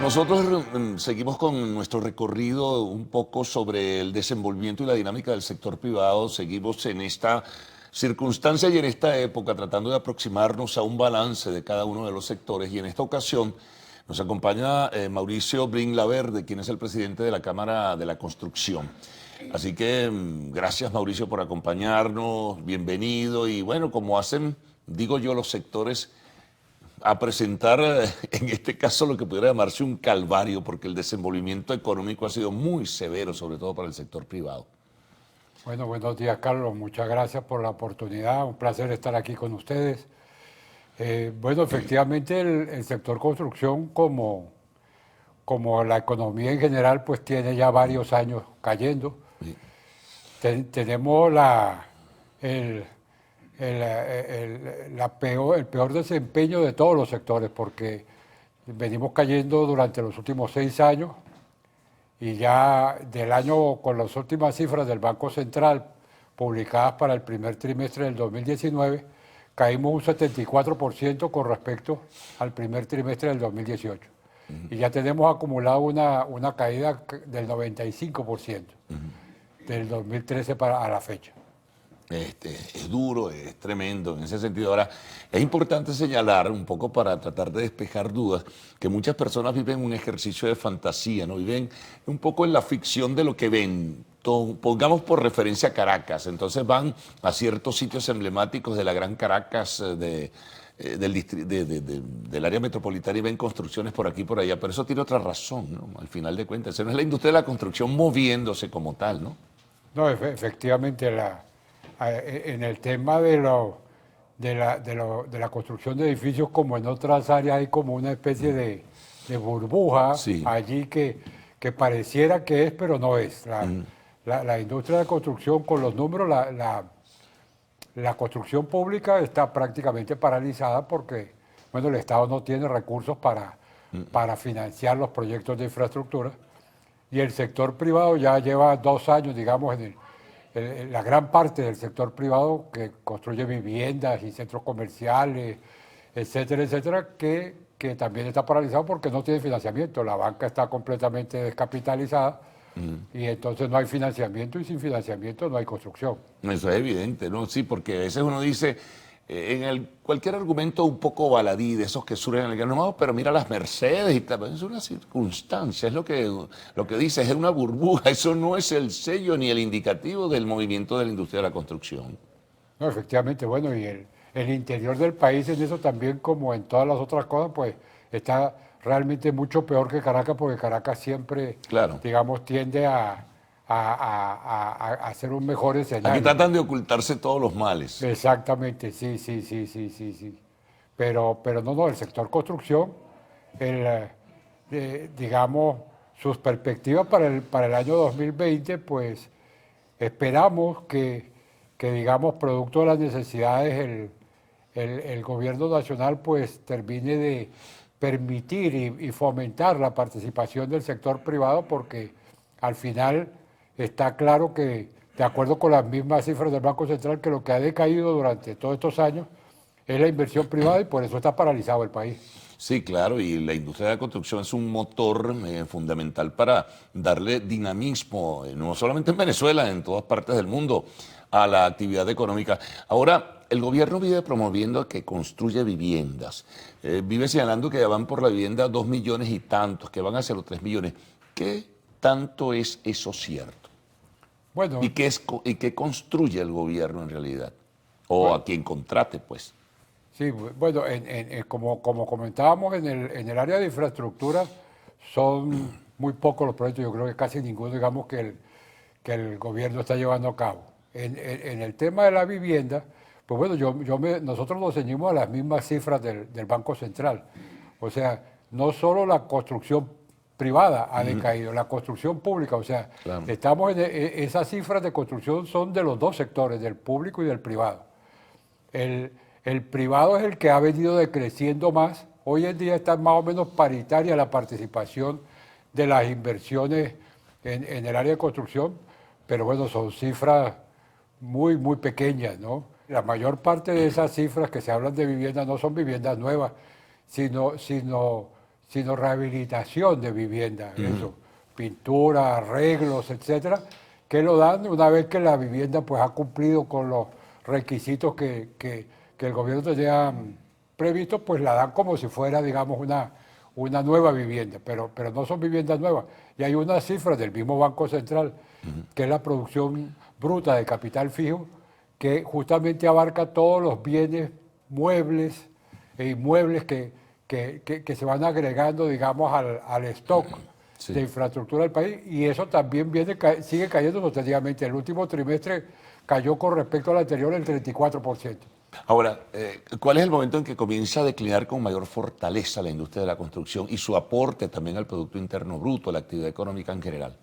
Nosotros seguimos con nuestro recorrido un poco sobre el desenvolvimiento y la dinámica del sector privado. Seguimos en esta circunstancia y en esta época tratando de aproximarnos a un balance de cada uno de los sectores. Y en esta ocasión nos acompaña Mauricio Brin Laverde, quien es el presidente de la Cámara de la Construcción. Así que gracias, Mauricio, por acompañarnos, bienvenido. Y bueno, como hacen, digo yo, los sectores, a presentar en este caso lo que pudiera llamarse un calvario, porque el desenvolvimiento económico ha sido muy severo, sobre todo para el sector privado. Bueno, buenos días, Carlos. Muchas gracias por la oportunidad. Un placer estar aquí con ustedes. Bueno, efectivamente el sector construcción, como la economía en general, pues tiene ya varios años cayendo. Sí. Tenemos el, el peor desempeño de todos los sectores, porque venimos cayendo durante los últimos 6 años y ya del año, con las últimas cifras del Banco Central publicadas para el primer trimestre del 2019, caímos un 74% con respecto al primer trimestre del 2018. Y ya tenemos acumulado una caída del 95% del 2013 a la fecha. Es duro, es tremendo en ese sentido. Ahora, es importante señalar un poco para tratar de despejar dudas que muchas personas viven un ejercicio de fantasía, ¿no? Viven un poco en la ficción de lo que ven. Pongamos por referencia a Caracas, entonces van a ciertos sitios emblemáticos de la Gran Caracas, del área metropolitana, y ven construcciones por aquí y por allá, pero eso tiene otra razón, ¿no? Al final de cuentas, eso no es la industria de la construcción moviéndose como tal, ¿no? No, efectivamente, en el tema de la construcción de edificios, como en otras áreas, hay como una especie de burbuja Sí. allí que pareciera que es, pero no es. La industria de construcción, con los números, la construcción pública está prácticamente paralizada porque, bueno, el Estado no tiene recursos para financiar los proyectos de infraestructura, y el sector privado ya lleva 2 años, digamos, la gran parte del sector privado que construye viviendas y centros comerciales, etcétera, etcétera, que también está paralizado porque no tiene financiamiento. La banca está completamente descapitalizada y entonces no hay financiamiento, y sin financiamiento no hay construcción. Eso es evidente, ¿no? Sí, porque a veces uno dice, cualquier argumento un poco baladí de esos que surgen en el no, pero mira las Mercedes y tal, es una circunstancia, es lo que dice, es una burbuja, eso no es el sello ni el indicativo del movimiento de la industria de la construcción. No, efectivamente, bueno, y el interior del país en eso también, como en todas las otras cosas, pues está realmente mucho peor que Caracas, porque Caracas siempre, Claro. digamos, tiende a hacer un mejor Aquí escenario. tratan de ocultarse todos los males. Exactamente, sí, sí, sí, sí, sí, sí. Pero no, el sector construcción, digamos, sus perspectivas para el año 2020, pues esperamos que, digamos, producto de las necesidades, el gobierno nacional pues termine de permitir y fomentar la participación del sector privado, porque al final está claro que, de acuerdo con las mismas cifras del Banco Central, que lo que ha decaído durante todos estos años es la inversión privada, y por eso está paralizado el país. Sí, claro, y la industria de la construcción es un motor fundamental para darle dinamismo, no solamente en Venezuela, en todas partes del mundo, a la actividad económica. Ahora, el gobierno vive promoviendo que construye viviendas, vive señalando que ya van por la vivienda 2 millones y tantos, que van hacia los 3 millones. ¿Qué tanto es eso cierto? Bueno, ¿Y qué construye el gobierno en realidad? O bueno, a quien contrate, pues. sí, bueno, como comentábamos, en el área de infraestructura son muy pocos los proyectos, yo creo que casi ninguno, digamos, que el gobierno está llevando a cabo. En el tema de la vivienda, pues bueno, nosotros nos ceñimos a las mismas cifras del Banco Central. O sea, no solo la construcción privada ha decaído, la construcción pública, o sea, Claro. esas cifras de construcción son de los dos sectores, del público y del privado. El privado es el que ha venido decreciendo más. Hoy en día está más o menos paritaria la participación de las inversiones en el área de construcción, pero bueno, son cifras muy, muy pequeñas, ¿no? La mayor parte de esas cifras que se hablan de viviendas no son viviendas nuevas, sino sino rehabilitación de vivienda, eso, pintura, arreglos, etcétera, que lo dan una vez que la vivienda pues ha cumplido con los requisitos que el gobierno tenía previsto, pues la dan como si fuera, digamos, una nueva vivienda, pero no son viviendas nuevas. Y hay una cifra del mismo Banco Central, que es la producción bruta de capital fijo, que justamente abarca todos los bienes muebles e inmuebles que se van agregando, digamos, al stock de infraestructura del país, y eso también sigue cayendo sostenidamente. El último trimestre cayó con respecto al anterior el 34%. Ahora, ¿cuál es el momento en que comienza a declinar con mayor fortaleza la industria de la construcción y su aporte también al Producto Interno Bruto, a la actividad económica en general?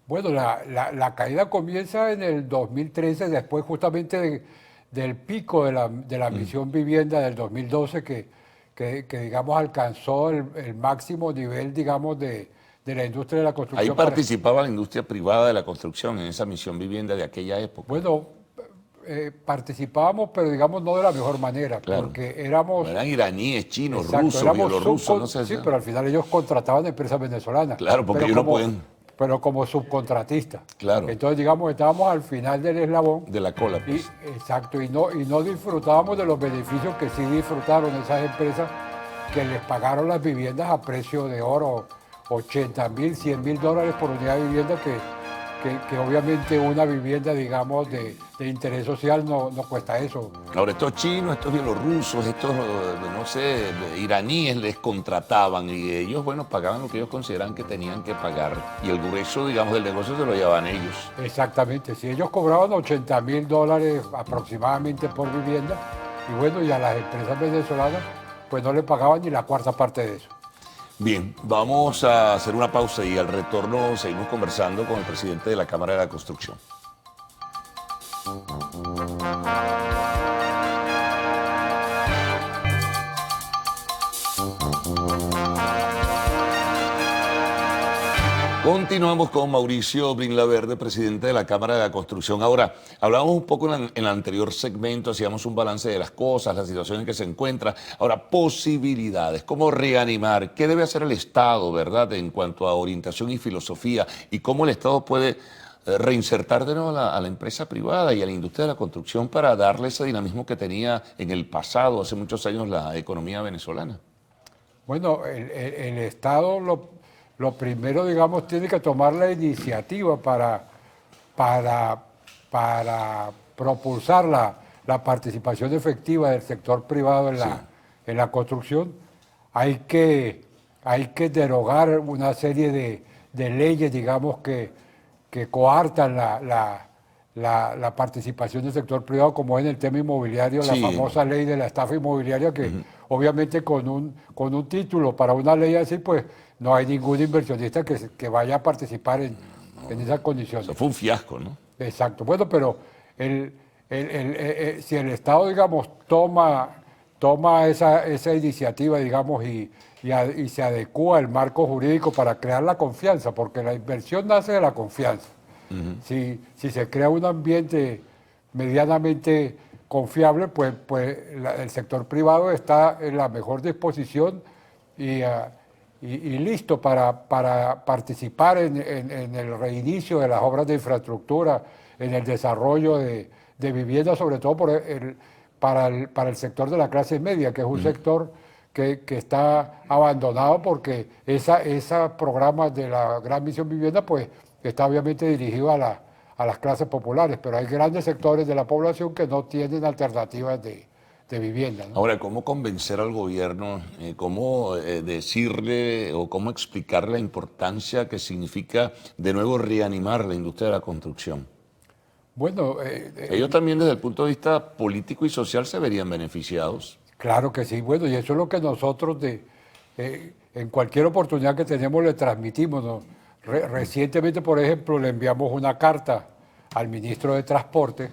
Bueno, la caída comienza en el 2013, después justamente del pico de la misión vivienda del 2012, que digamos alcanzó el máximo nivel, digamos, de la industria de la construcción. Ahí participaba la industria privada de la construcción en esa misión vivienda de aquella época. Bueno, participábamos, pero digamos no de la mejor manera, Claro. porque éramos... Eran iraníes, chinos, Exacto, rusos, éramos bielorrusos, no sé. Sí, pero al final ellos contrataban empresas venezolanas. Claro, porque pero ellos no como- pueden. Pero como subcontratistas. Claro. Entonces, digamos, estábamos al final del eslabón. De la cola, pues. Exacto, y no disfrutábamos de los beneficios que sí disfrutaron esas empresas que les pagaron las viviendas a precio de oro, 80.000, 100.000 dólares por unidad de vivienda, que obviamente una vivienda, digamos, de interés social no cuesta eso. Ahora, estos chinos, estos bielorrusos, estos, no sé, iraníes les contrataban y ellos, bueno, pagaban lo que ellos consideraban que tenían que pagar. Y el grueso, digamos, del negocio se lo llevaban ellos. Exactamente, si ellos cobraban 80.000 dólares aproximadamente por vivienda, y bueno, y a las empresas venezolanas, pues no le pagaban ni la cuarta parte de eso. Bien, vamos a hacer una pausa y al retorno seguimos conversando con el presidente de la Cámara de la Construcción. Continuamos con Mauricio Brinlaverde, presidente de la Cámara de la Construcción. Ahora, hablábamos un poco en el anterior segmento, hacíamos un balance de las cosas, las situaciones en que se encuentra. Ahora, posibilidades, cómo reanimar, qué debe hacer el Estado, ¿verdad?, en cuanto a orientación y filosofía, y cómo el Estado puede reinsertar de nuevo a la empresa privada y a la industria de la construcción para darle ese dinamismo que tenía en el pasado, hace muchos años, la economía venezolana. Bueno, el Estado lo primero, digamos, tiene que tomar la iniciativa para propulsar la participación efectiva del sector privado en la construcción. Hay que derogar una serie de leyes, digamos, que coartan la participación del sector privado, como es en el tema inmobiliario, Sí. la famosa ley de la estafa inmobiliaria, que obviamente con un título para una ley así, pues no hay ningún inversionista que vaya a participar en esas condiciones. Eso fue un fiasco, ¿no? Exacto. Bueno, pero si el Estado, digamos, toma esa iniciativa, digamos, y se adecúa el marco jurídico para crear la confianza, porque la inversión nace de la confianza. Si se crea un ambiente medianamente confiable, pues el sector privado está en la mejor disposición y listo para participar en el reinicio de las obras de infraestructura, en el desarrollo de viviendas, sobre todo para el sector de la clase media, que es un sector que está abandonado porque esos programas de la Gran Misión Vivienda pues está obviamente dirigido a las clases populares, pero hay grandes sectores de la población que no tienen alternativas de vivienda, ¿no? Ahora, ¿cómo convencer al gobierno, cómo decirle o cómo explicar la importancia que significa de nuevo reanimar la industria de la construcción? Bueno, Ellos también desde el punto de vista político y social se verían beneficiados. claro que sí, bueno, y eso es lo que nosotros en cualquier oportunidad que tenemos le transmitimos, ¿no? Recientemente, por ejemplo, le enviamos una carta al ministro de Transporte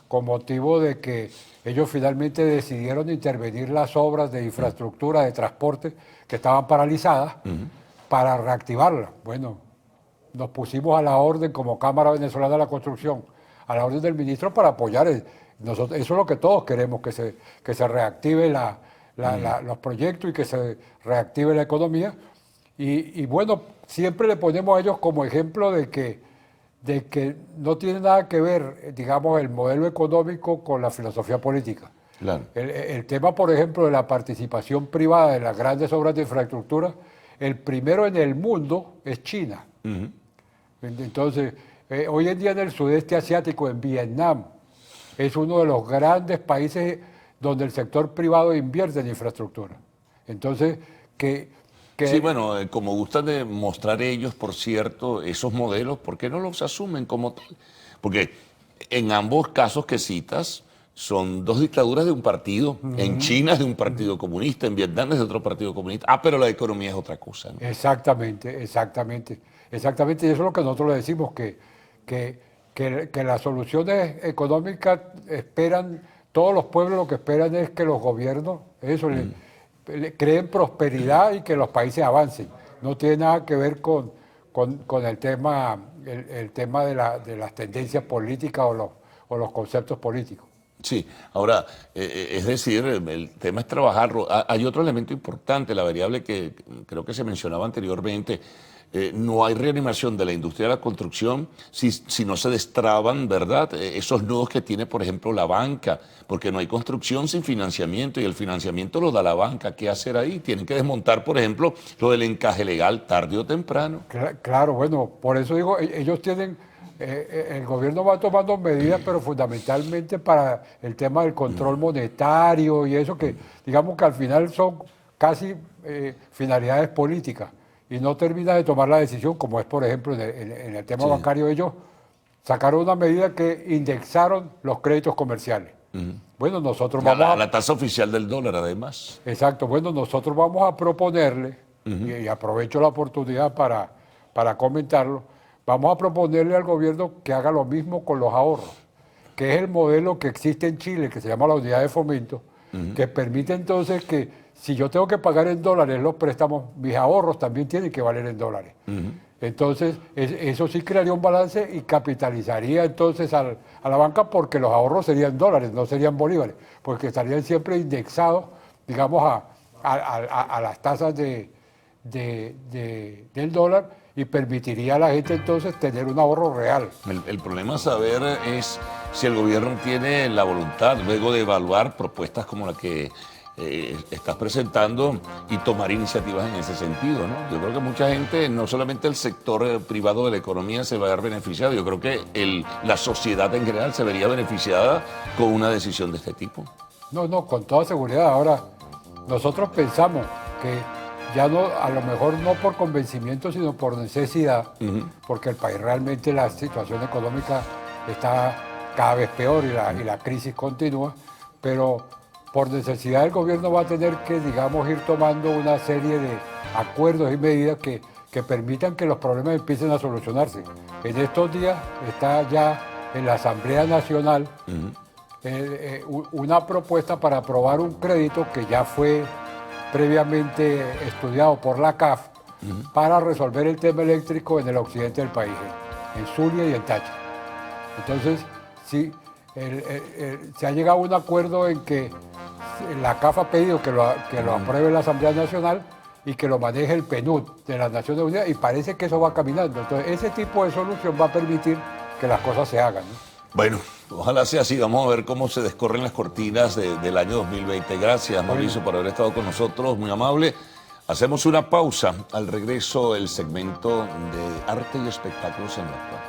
con motivo de que ellos finalmente decidieron intervenir las obras de infraestructura de transporte que estaban paralizadas para reactivarlas. Bueno, nos pusimos a la orden como Cámara Venezolana de la Construcción, a la orden del ministro para apoyar. Eso es lo que todos queremos, que se reactive los proyectos y que se reactive la economía. Y bueno, siempre le ponemos a ellos como ejemplo de que no tiene nada que ver, digamos, el modelo económico con la filosofía política. Claro. El tema, por ejemplo, de la participación privada en las grandes obras de infraestructura, el primero en el mundo es China. Entonces, hoy en día en el sudeste asiático, en Vietnam, es uno de los grandes países donde el sector privado invierte en infraestructura. Entonces, Sí, bueno, como gustan de mostrar ellos, por cierto, esos modelos, ¿por qué no los asumen como tal? Porque en ambos casos que citas son dos dictaduras de un partido. En China es de un partido comunista, en Vietnam es de otro partido comunista. Ah, pero la economía es otra cosa, ¿no? Exactamente, exactamente, exactamente. Y eso es lo que nosotros le decimos, que las soluciones económicas esperan, todos los pueblos lo que esperan es que los gobiernos, eso, le creen prosperidad y que los países avancen. No tiene nada que ver con el tema, el tema de las tendencias políticas o los conceptos políticos. Sí, ahora, es decir, el tema es trabajarlo. Hay otro elemento importante, la variable que creo que se mencionaba anteriormente. No hay reanimación de la industria de la construcción si no se destraban, ¿verdad? Esos nudos que tiene, por ejemplo, la banca, porque no hay construcción sin financiamiento y el financiamiento lo da la banca. ¿Qué hacer ahí? Tienen que desmontar, por ejemplo, lo del encaje legal tarde o temprano. Claro, bueno, por eso digo, ellos tienen, el gobierno va tomando medidas, pero fundamentalmente para el tema del control monetario y eso que, digamos que al final son casi finalidades políticas y no termina de tomar la decisión, como es por ejemplo en el tema bancario. Ellos sacaron una medida que indexaron los créditos comerciales. Bueno, nosotros vamos La tasa oficial del dólar, además. Exacto, bueno, nosotros vamos a proponerle, y aprovecho la oportunidad para comentarlo, vamos a proponerle al gobierno que haga lo mismo con los ahorros, que es el modelo que existe en Chile, que se llama la unidad de fomento, que permite entonces que si yo tengo que pagar en dólares los préstamos, mis ahorros también tienen que valer en dólares. Entonces, eso sí crearía un balance y capitalizaría entonces a la banca, porque los ahorros serían dólares, no serían bolívares, porque estarían siempre indexados, digamos, a las tasas del dólar, y permitiría a la gente entonces tener un ahorro real. El problema a saber es si el gobierno tiene la voluntad, luego de evaluar propuestas como la que estás presentando, y tomar iniciativas en ese sentido, ¿no? Yo creo que mucha gente, no solamente el sector privado de la economía se va a ver beneficiado, yo creo que la sociedad en general se vería beneficiada con una decisión de este tipo. No, con toda seguridad. Ahora, nosotros pensamos que ya no, a lo mejor no por convencimiento, sino por necesidad, porque el país realmente, la situación económica está cada vez peor y la crisis continúa, pero por necesidad el gobierno va a tener que, digamos, ir tomando una serie de acuerdos y medidas que permitan que los problemas empiecen a solucionarse. En estos días está ya en la Asamblea Nacional una propuesta para aprobar un crédito que ya fue previamente estudiado por la CAF para resolver el tema eléctrico en el occidente del país, en Zulia y en Táchira. Entonces, sí, se ha llegado a un acuerdo en que la CAF ha pedido que lo apruebe la Asamblea Nacional y que lo maneje el PNUD de las Naciones Unidas, y parece que eso va caminando. Entonces, ese tipo de solución va a permitir que las cosas se hagan, ¿no? Bueno, ojalá sea así. Vamos a ver cómo se descorren las cortinas del año 2020. Gracias, Mauricio, por haber estado con nosotros, muy amable. Hacemos una pausa. Al regreso, el segmento de arte y espectáculos en la actual.